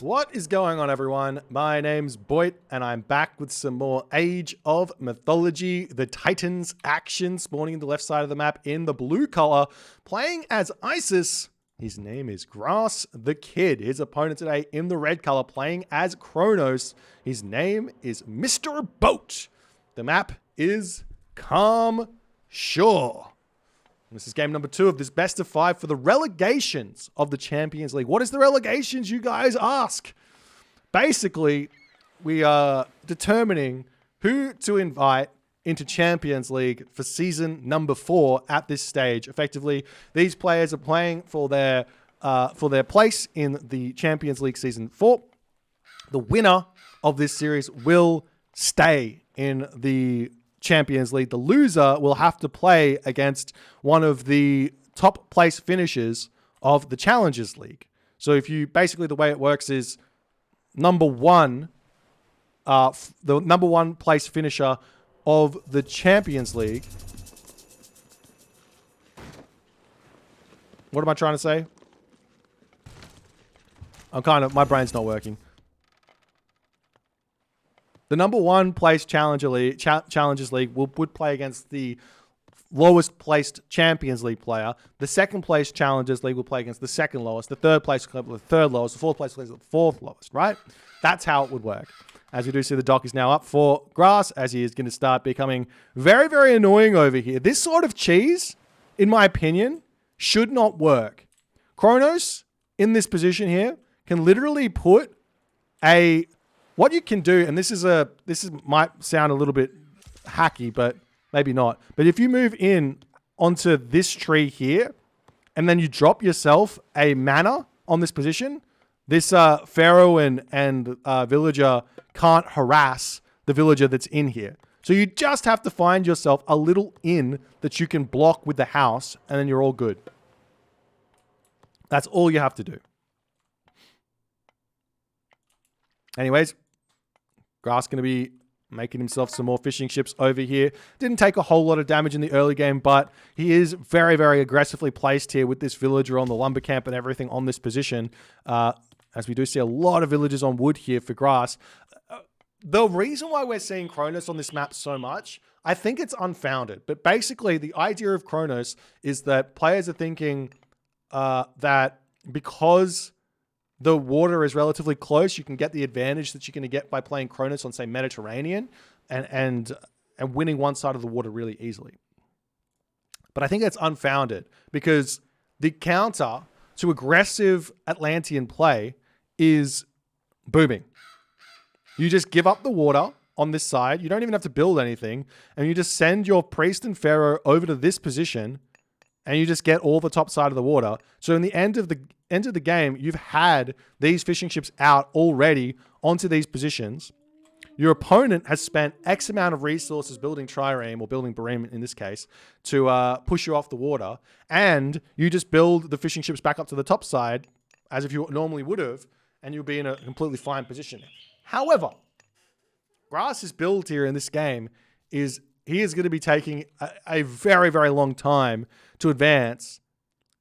What is going on, everyone? My name's Boit, and I'm back with some more Age of Mythology, the Titans action, spawning in the left side of the map in the blue color, playing as Isis. His name is Grass the Kid. His opponent today in the red color, playing as Kronos. His name is Mrboat. The map is Calm Shore. This is game number 2 of this best of 5 for the relegations of the Champions League. What is the relegations, you guys ask? Basically, we are determining who to invite into Champions League for season number 4 at this stage. Effectively, these players are playing for their place in the Champions League season 4. The winner of this series will stay in the Champions League. The loser will have to play against one of the top place finishers of the Challengers League. So if you basically, the way it works is the number one place finisher of the Champions League. What am I trying to say? My brain's not working. The number 1 place Challengers League would play against the lowest placed Champions League player. The second place Challengers League will play against the second lowest. The third place club with the third lowest. The fourth place plays with the fourth lowest, right? That's how it would work. As we do see, the dock is now up for Grass, as he is going to start becoming very, very annoying over here. This sort of cheese, in my opinion, should not work. Kronos, in this position here, can literally put a... What you can do, and this might sound a little bit hacky, but maybe not. But if you move in onto this tree here, and then you drop yourself a mana on this position, this Pharaoh and villager can't harass the villager that's in here. So you just have to find yourself a little inn that you can block with the house, and then you're all good. That's all you have to do. Anyways, Grass going to be making himself some more fishing ships over here. Didn't take a whole lot of damage in the early game, but he is very, very aggressively placed here with this villager on the lumber camp and everything on this position. As we do see a lot of villagers on wood here for Grass. The reason why we're seeing Kronos on this map so much, I think it's unfounded. But basically, the idea of Kronos is that players are thinking that because the water is relatively close, you can get the advantage that you're going to get by playing Kronos on, say, Mediterranean and winning one side of the water really easily. But I think that's unfounded because the counter to aggressive Atlantean play is booming. You just give up the water on this side. You don't even have to build anything. And you just send your priest and pharaoh over to this position and you just get all the top side of the water. So in the end of the game, you've had these fishing ships out already onto these positions. Your opponent has spent X amount of resources building trireme, or building bareme in this case, to push you off the water. And you just build the fishing ships back up to the top side, as if you normally would have, and you'll be in a completely fine position. However, Grass's build here in this game is he is going to be taking a very, very long time to advance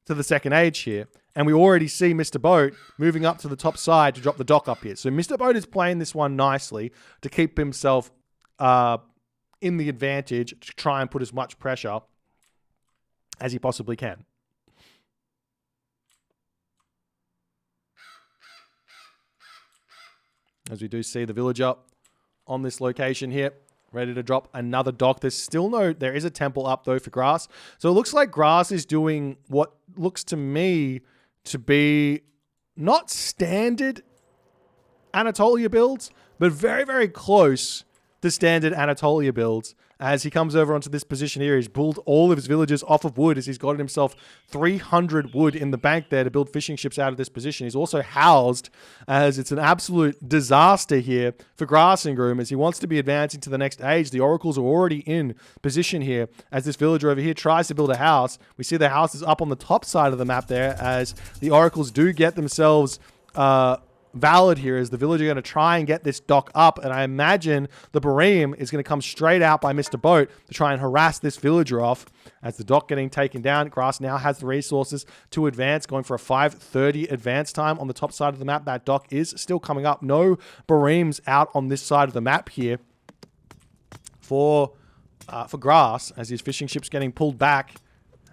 to the second age here. And we already see Mrboat moving up to the top side to drop the dock up here. So Mrboat is playing this one nicely to keep himself in the advantage, to try and put as much pressure as he possibly can. As we do see the villager on this location here, ready to drop another dock. There is a temple up though for Grass. So it looks like Grass is doing what looks to me to be not standard Anatolia builds, but very, very close to standard Anatolia builds. As he comes over onto this position here, he's pulled all of his villagers off of wood as he's gotten himself 300 wood in the bank there to build fishing ships out of this position. He's also housed, as it's an absolute disaster here for Grass and Groom as he wants to be advancing to the next age. The oracles are already in position here as this villager over here tries to build a house. We see the house is up on the top side of the map there as the oracles do get themselves valid here as the villager going to try and get this dock up. And I imagine the Bareem is going to come straight out by Mr. Boat to try and harass this villager off. As the dock getting taken down, Grass now has the resources to advance, going for a 5:30 advance time on the top side of the map. That dock is still coming up. No Bareems out on this side of the map here for Grass as his fishing ship's getting pulled back.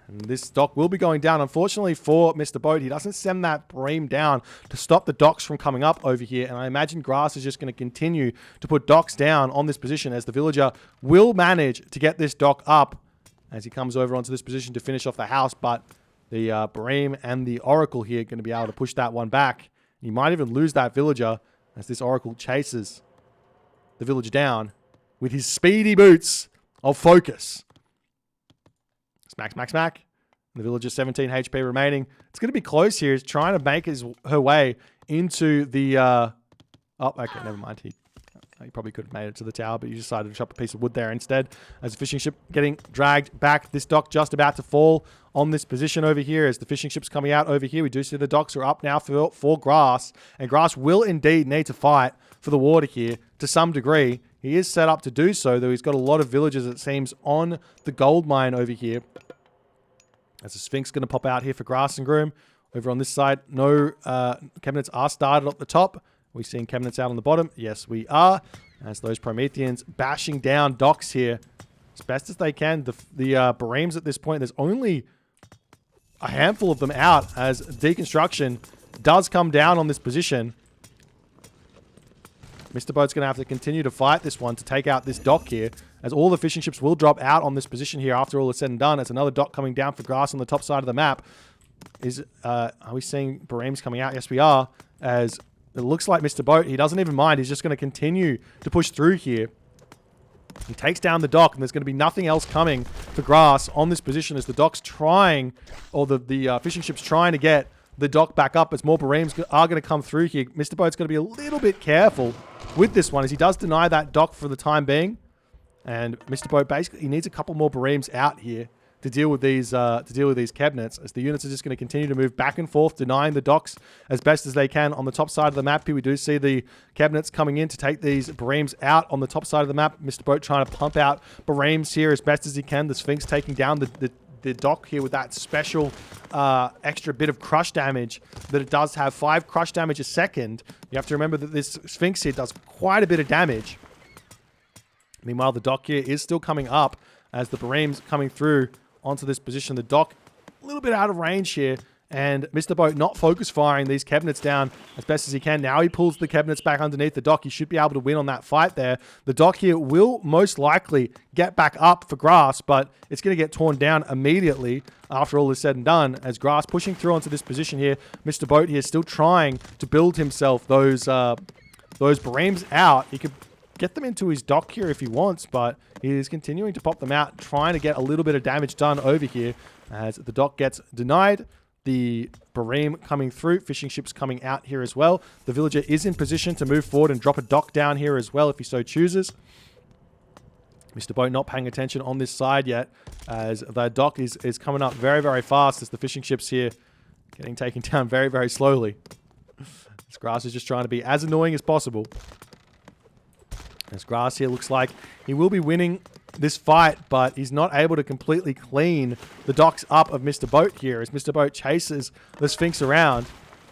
And this dock will be going down. Unfortunately for Mr. Boat, he doesn't send that Bareem down to stop the docks from coming up over here. And I imagine Grass is just going to continue to put docks down on this position as the villager will manage to get this dock up as he comes over onto this position to finish off the house. But the Bareem and the Oracle here are going to be able to push that one back. He might even lose that villager as this Oracle chases the villager down with his speedy boots of focus. Smack, smack, smack. The villager 17 HP remaining. It's going to be close here. He's trying to make her way into the... oh, okay, never mind. He probably could have made it to the tower, but he decided to chop a piece of wood there instead. As the fishing ship getting dragged back. This dock just about to fall on this position over here. As the fishing ship's coming out over here, we do see the docks are up now for Grass. And Grass will indeed need to fight for the water here to some degree. He is set up to do so, though he's got a lot of villagers, it seems, on the gold mine over here. As the Sphinx going to pop out here for Grass and Groom. Over on this side, no cabinets are started up the top. Are we seeing cabinets out on the bottom? Yes, we are. As those Prometheans bashing down docks here as best as they can. The Bareems at this point, there's only a handful of them out as deconstruction does come down on this position. Mr. Boat's going to have to continue to fight this one to take out this dock here, as all the fishing ships will drop out on this position here after all is said and done. It's another dock coming down for Grass on the top side of the map. Are we seeing Bareems coming out? Yes, we are. As it looks like Mr. Boat, he doesn't even mind. He's just going to continue to push through here. He takes down the dock, and there's going to be nothing else coming for Grass on this position as the dock's trying, or the fishing ship's trying to get the dock back up as more Bareems are going to come through here. Mr. Boat's going to be a little bit careful with this one as he does deny that dock for the time being. And Mr. Boat basically he needs a couple more Bareems out here to deal with these cabinets, as the units are just going to continue to move back and forth, denying the docks as best as they can on the top side of the map here. We do see the cabinets coming in to take these Bareems out on the top side of the map. Mr. Boat trying to pump out Bareems here as best as he can. The Sphinx taking down the dock here with that special extra bit of crush damage that it does have. 5 crush damage a second. You have to remember that this Sphinx here does quite a bit of damage. Meanwhile, the dock here is still coming up as the Bareems coming through onto this position. The dock a little bit out of range here, and Mr. Boat not focus firing these cabinets down as best as he can. Now he pulls the cabinets back underneath the dock. He should be able to win on that fight there. The dock here will most likely get back up for Grass, but it's going to get torn down immediately after all is said and done as Grass pushing through onto this position here. Mr. Boat here still trying to build himself those Bareems out. He could get them into his dock here if he wants, but he is continuing to pop them out, trying to get a little bit of damage done over here as the dock gets denied. The Bareem coming through, fishing ships coming out here as well. The villager is in position to move forward and drop a dock down here as well if he so chooses. Mr. Boat not paying attention on this side yet as the dock is coming up very, very fast as the fishing ships here getting taken down very, very slowly. This Grass is just trying to be as annoying as possible. As Grass here looks like he will be winning this fight, but he's not able to completely clean the docks up of Mr. Boat here as Mr. Boat chases the Sphinx around,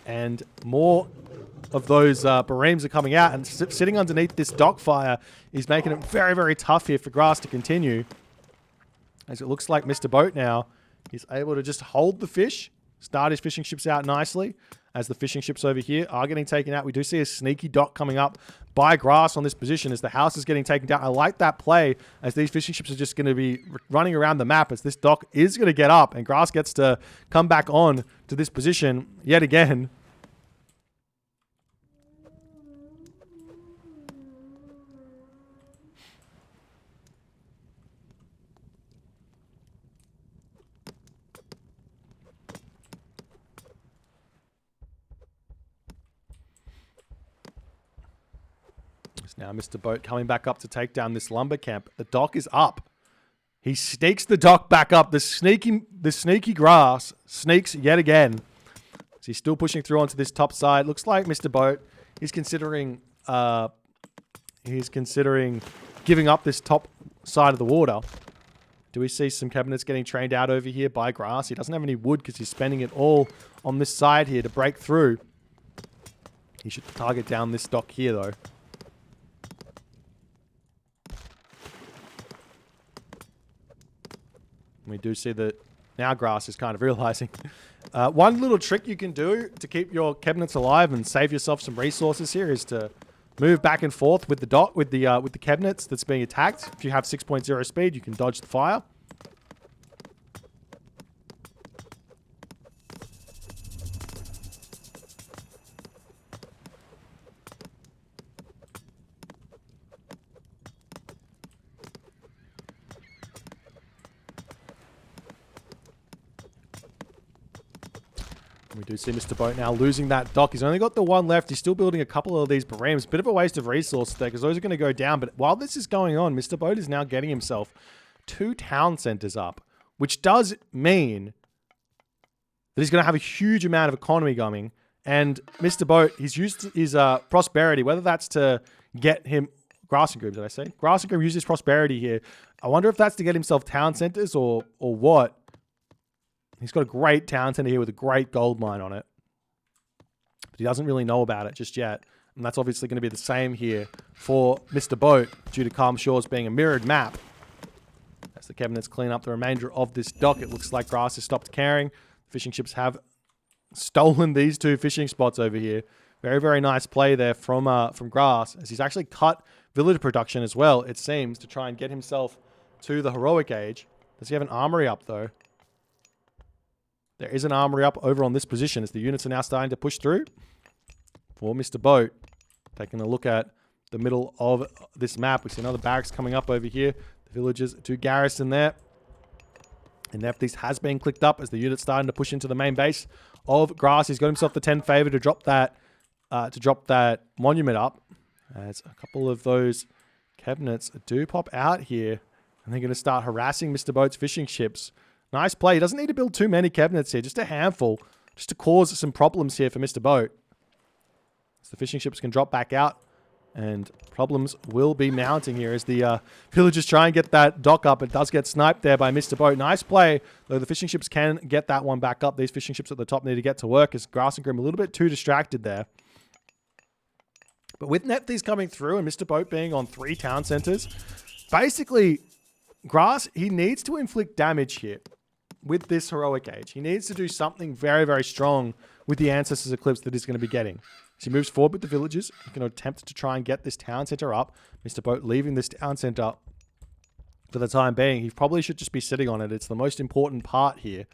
and more of those Bareems are coming out, and sitting underneath this dock fire is making it very, very tough here for Grass to continue. As it looks like Mr. Boat now is able to just hold the fish, start his fishing ships out nicely. As the fishing ships over here are getting taken out, we do see a sneaky dock coming up by Grass on this position as the house is getting taken down. I like that play as these fishing ships are just going to be running around the map as this dock is going to get up and Grass gets to come back on to this position yet again. Now Mr. Boat coming back up to take down this lumber camp. The dock is up. He sneaks the dock back up. The sneaky Grass sneaks yet again. So he's still pushing through onto this top side. Looks like Mr. Boat he's considering giving up this top side of the water. Do we see some cabinets getting trained out over here by Grass? He doesn't have any wood because he's spending it all on this side here to break through. He should target down this dock here, though. We do see that now Grass is kind of realizing. One little trick you can do to keep your cabinets alive and save yourself some resources here is to move back and forth with the dot with the cabinets that's being attacked. If you have 6.0 speed, you can dodge the fire. We do see Mr. Boat now losing that dock. He's only got the one left. He's still building a couple of these bereams. Bit of a waste of resources there because those are going to go down. But while this is going on, Mr. Boat is now getting himself 2 town centers up, which does mean that he's going to have a huge amount of economy coming. And Mr. Boat, he's used his prosperity, whether that's to get him... Grass and Groom, did I say? Grass and Groom uses prosperity here. I wonder if that's to get himself town centers or what. He's got a great town center here with a great gold mine on it. But he doesn't really know about it just yet. And that's obviously going to be the same here for Mr. Boat due to Calm Shores being a mirrored map. As the cabinets clean up the remainder of this dock, it looks like Grass has stopped caring. Fishing ships have stolen these 2 fishing spots over here. Very, very nice play there from Grass, as he's actually cut village production as well, it seems, to try and get himself to the heroic age. Does he have an armory up, though? There is an armory up over on this position as the units are now starting to push through. For Mr. Boat, taking a look at the middle of this map, we see another barracks coming up over here. The villagers to garrison there. And Nephthys has been clicked up as the unit's starting to push into the main base of Grass. He's got himself the 10 favor to drop that monument up. As a couple of those cabinets do pop out here, and they're going to start harassing Mr. Boat's fishing ships. Nice play. He doesn't need to build too many cabinets here, just a handful, just to cause some problems here for Mr. Boat. So the fishing ships can drop back out, and problems will be mounting here as the villagers try and get that dock up. It does get sniped there by Mr. Boat. Nice play, though the fishing ships can get that one back up. These fishing ships at the top need to get to work as Grass and Grim a little bit too distracted there. But with Nephthys coming through and Mr. Boat being on 3 town centers, basically, Grass, he needs to inflict damage here with this heroic age. He needs to do something very, very strong with the Ancestors Eclipse that he's going to be getting. As he moves forward with the villagers, he's going to attempt to try and get this town center up. Mr. Boat leaving this town center for the time being. He probably should just be sitting on it. It's the most important part here.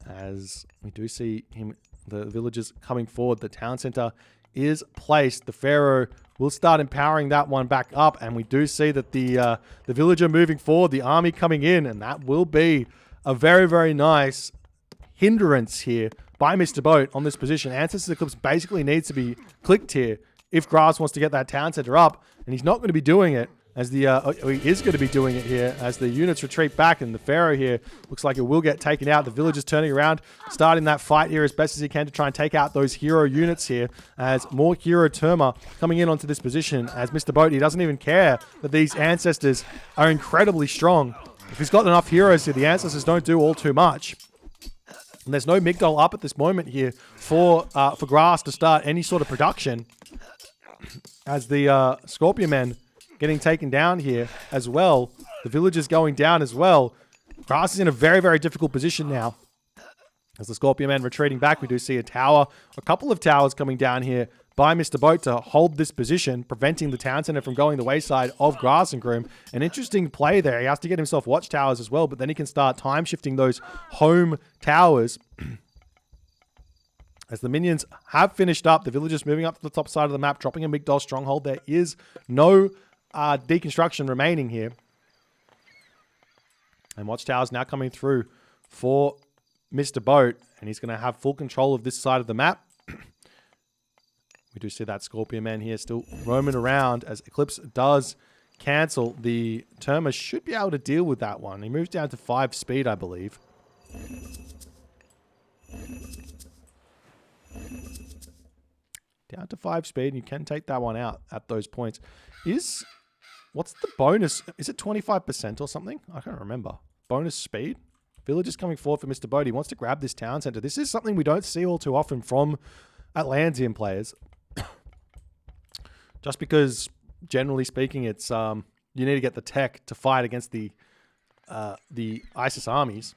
As we do see him, the villagers coming forward, the town center is placed. The Pharaoh will start empowering that one back up, and we do see that the villager moving forward, the army coming in, and that will be a very, very nice hindrance here by Mr. Boat on this position. Ancestors Eclipse basically needs to be clicked here if Grass wants to get that town center up, and he's not going to be doing it as he is going to be doing it here as the units retreat back, and the Pharaoh here looks like it will get taken out. The villagers turning around, starting that fight here as best as he can to try and take out those hero units here as more hero Terma coming in onto this position as Mr. Boat, he doesn't even care that these ancestors are incredibly strong. If he's got enough heroes here, the ancestors don't do all too much. And there's no Migdol up at this moment here for Grass to start any sort of production as the Scorpion Men getting taken down here as well. The villagers going down as well. Grass is in a very, very difficult position now. As the Scorpion Men retreating back, we do see a tower, a couple of towers coming down here by Mr. Boat to hold this position, preventing the town center from going the wayside of Grass and Groom. An interesting play there. He has to get himself watchtowers as well, but then he can start time shifting those home towers. As the minions have finished up, the villagers moving up to the top side of the map, dropping a Migdol stronghold. There is no deconstruction remaining here. And watchtowers now coming through for Mr. Boat, and he's going to have full control of this side of the map. We do see that Scorpion Man here still roaming around as Eclipse does cancel. The Terma should be able to deal with that one. He moves down to 5 speed, I believe. Down Down to 5 speed, and you can take that one out at those points. What's the bonus? Is it 25% or something? I can't remember. Bonus speed? Villagers coming forward for Mr. Boat. He wants to grab this town center. This is something we don't see all too often from Atlantean players. Just because, generally speaking, it's you need to get the tech to fight against the ISIS armies.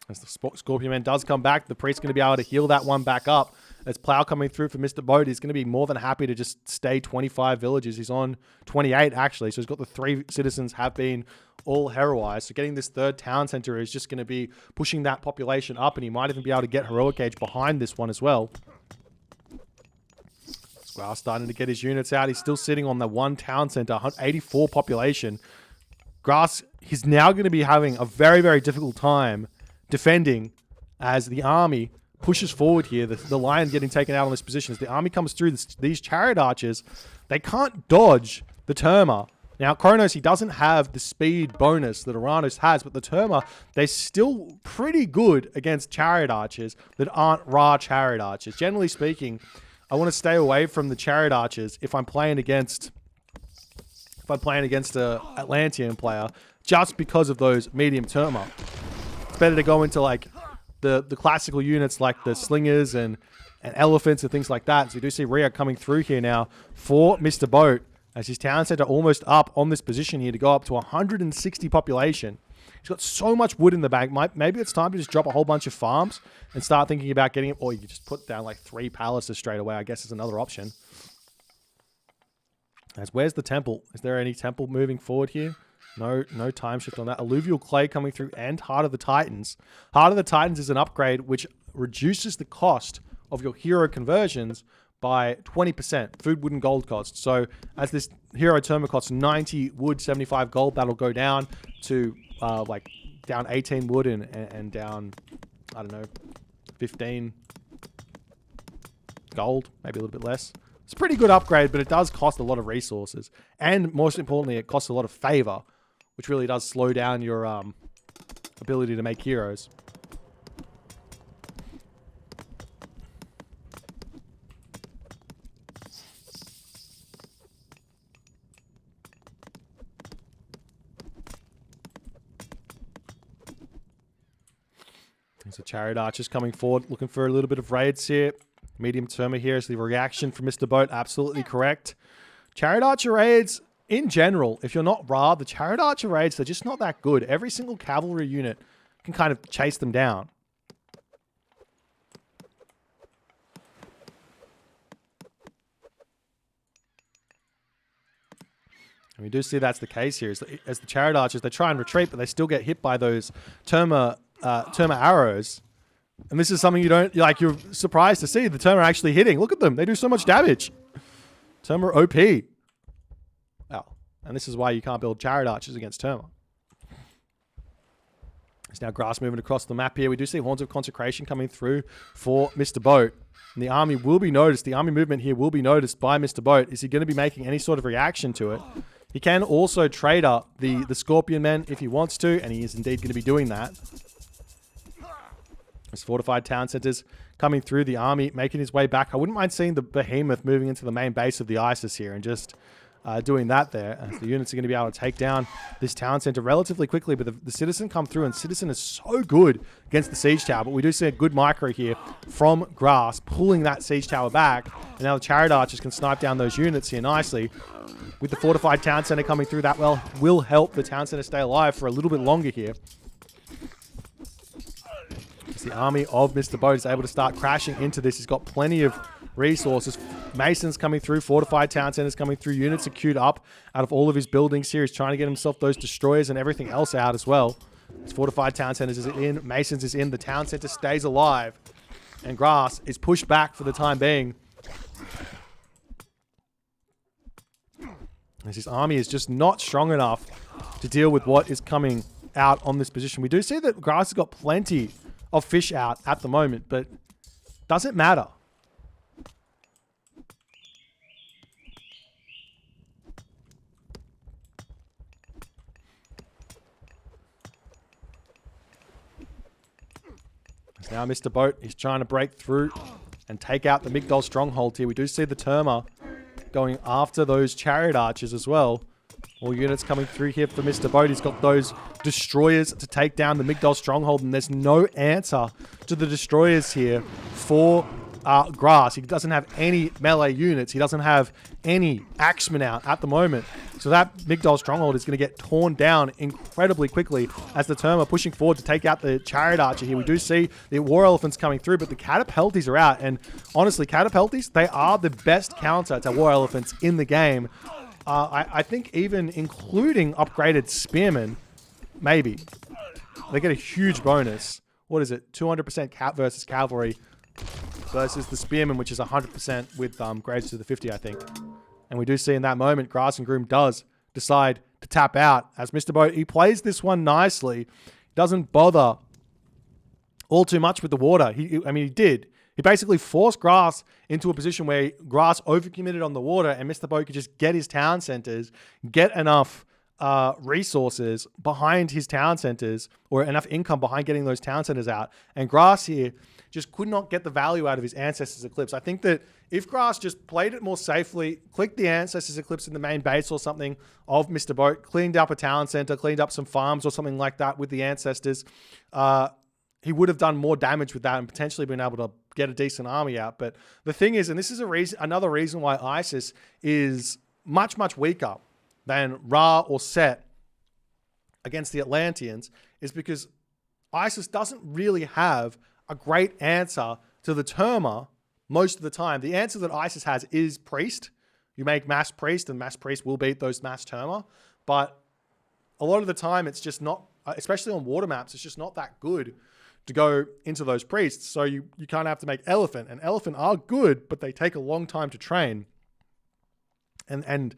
As the Scorpion Man does come back, the Priest's going to be able to heal that one back up. As Plow coming through for Mr. Boat, he's going to be more than happy to just stay 25 villages. He's on 28, actually. So he's got the 3 citizens have been all heroized. So getting this 3rd town center is just going to be pushing that population up, and he might even be able to get Heroic Age behind this one as well. Grass starting to get his units out. He's still sitting on the 1 town center, 84 population. Grass, he's now going to be having a very, very difficult time defending as the army pushes forward here. The lion getting taken out on this position. As the army comes through, these chariot archers, they can't dodge the Terma. Now, Kronos, he doesn't have the speed bonus that Uranus has, but the Terma, they're still pretty good against chariot archers that aren't Ra chariot archers. Generally speaking, I want to stay away from the chariot archers if I'm playing against a Atlantean player, just because of those medium Terma. It's better to go into like the classical units like the slingers and elephants and things like that. So you do see Rhea coming through here now for Mr. Boat as his town center almost up on this position here to go up to 160 population. He's got so much wood in the bank. Maybe it's time to just drop a whole bunch of farms and start thinking about getting it. Or you just put down like 3 palaces straight away, I guess is another option. Where's the temple? Is there any temple moving forward here? No time shift on that. Alluvial Clay coming through and Heart of the Titans. Heart of the Titans is an upgrade which reduces the cost of your hero conversions by 20%. Food, wood, and gold cost. So as this hero Terma costs 90 wood, 75 gold, that'll go down to down 18 wood and down, I don't know, 15 gold, maybe a little bit less. It's a pretty good upgrade, but it does cost a lot of resources. And most importantly, it costs a lot of favor, which really does slow down your ability to make heroes. There's a chariot archers coming forward, looking for a little bit of raids here. Medium Terma here is the reaction from Mr. Boat. Absolutely correct. Chariot archer raids, in general, if you're not Ra, the chariot archer raids, they're just not that good. Every single cavalry unit can kind of chase them down. And we do see that's the case here. As the chariot archers, they try and retreat, but they still get hit by those Terma arrows. And this is something you're surprised to see. The Terma are actually hitting. Look at them. They do so much damage. Terma are OP. Oh, and this is why you can't build chariot archers against Terma. There's now grass moving across the map here. We do see Horns of Consecration coming through for Mr. Boat. And the army will be noticed. The army movement here will be noticed by Mr. Boat. Is he going to be making any sort of reaction to it? He can also trade up the Scorpion Men if he wants to, and he is indeed going to be doing that. There's fortified town centers coming through, the army making his way back. I wouldn't mind seeing the behemoth moving into the main base of the ISIS here and just doing that there. As the units are going to be able to take down this town center relatively quickly, but the Citizen come through, and Citizen is so good against the siege tower. But we do see a good micro here from Grass pulling that siege tower back, and now the chariot archers can snipe down those units here nicely. With the fortified town center coming through, that will help the town center stay alive for a little bit longer here. As the army of Mr. Boat is able to start crashing into this. He's got plenty of resources. Masons coming through, fortified town centers coming through. Units are queued up out of all of his buildings here. He's trying to get himself those destroyers and everything else out as well. His fortified town centers is in. Masons is in. The town center stays alive. And Grass is pushed back for the time being. As his army is just not strong enough to deal with what is coming out on this position. We do see that Grass has got plenty of fish out at the moment, but doesn't matter. Now Mr. Boat, he's trying to break through and take out the Migdol stronghold here. We do see the Terma going after those chariot archers as well. All units coming through here for Mrboat. He's got those destroyers to take down the Migdol stronghold, and there's no answer to the destroyers here for Grass. He doesn't have any melee units. He doesn't have any axemen out at the moment. So that Migdol stronghold is going to get torn down incredibly quickly as the Terma pushing forward to take out the chariot archer here. We do see the war elephants coming through, but the catapulties are out. And honestly, catapulties, they are the best counter to war elephants in the game. I think even including upgraded spearmen, maybe. They get a huge bonus. What is it? 200% cat versus cavalry versus the spearmen, which is 100% with grades to the 50, I think. And we do see in that moment, Grass and Groom does decide to tap out. As Mrboat, he plays this one nicely. Doesn't bother all too much with the water. He did. He basically forced Grass into a position where Grass overcommitted on the water, and Mrboat could just get his town centers, get enough resources behind his town centers, or enough income behind getting those town centers out. And Grass here just could not get the value out of his Ancestors Eclipse. I think that if Grass just played it more safely, clicked the Ancestors Eclipse in the main base or something of Mrboat, cleaned up a town center, cleaned up some farms or something like that with the Ancestors, he would have done more damage with that and potentially been able to get a decent army out. But the thing is, and this is another reason why Isis is much, much weaker than Ra or Set against the Atlanteans, is because Isis doesn't really have a great answer to the Terma most of the time. The answer that Isis has is Priest. You make Mass Priest, and Mass Priest will beat those Mass Terma. But a lot of the time, it's just not, especially on water maps, it's just not that good to go into those priests. So you kind of have to make Elephant. And Elephant are good, but they take a long time to train. And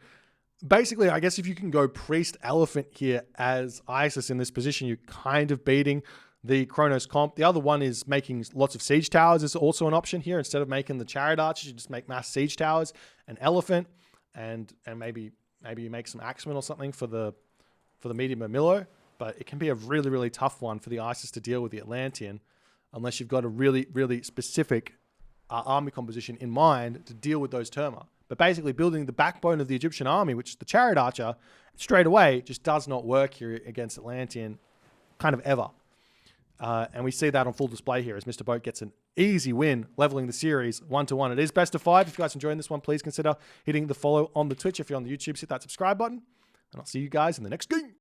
basically, I guess if you can go Priest Elephant here as Isis in this position, you're kind of beating the Kronos comp. The other one is making lots of siege towers is also an option here. Instead of making the chariot archers, you just make mass siege towers and Elephant, and maybe you make some axemen or something for the medium Milo. But it can be a really, really tough one for the Isis to deal with the Atlantean unless you've got a really, really specific army composition in mind to deal with those Terma. But basically building the backbone of the Egyptian army, which is the chariot archer, straight away just does not work here against Atlantean kind of ever. And we see that on full display here as Mrboat gets an easy win, leveling the series 1-1. It is best of 5. If you guys are enjoying this one, please consider hitting the follow on the Twitch. If you're on the YouTube, hit that subscribe button. And I'll see you guys in the next game.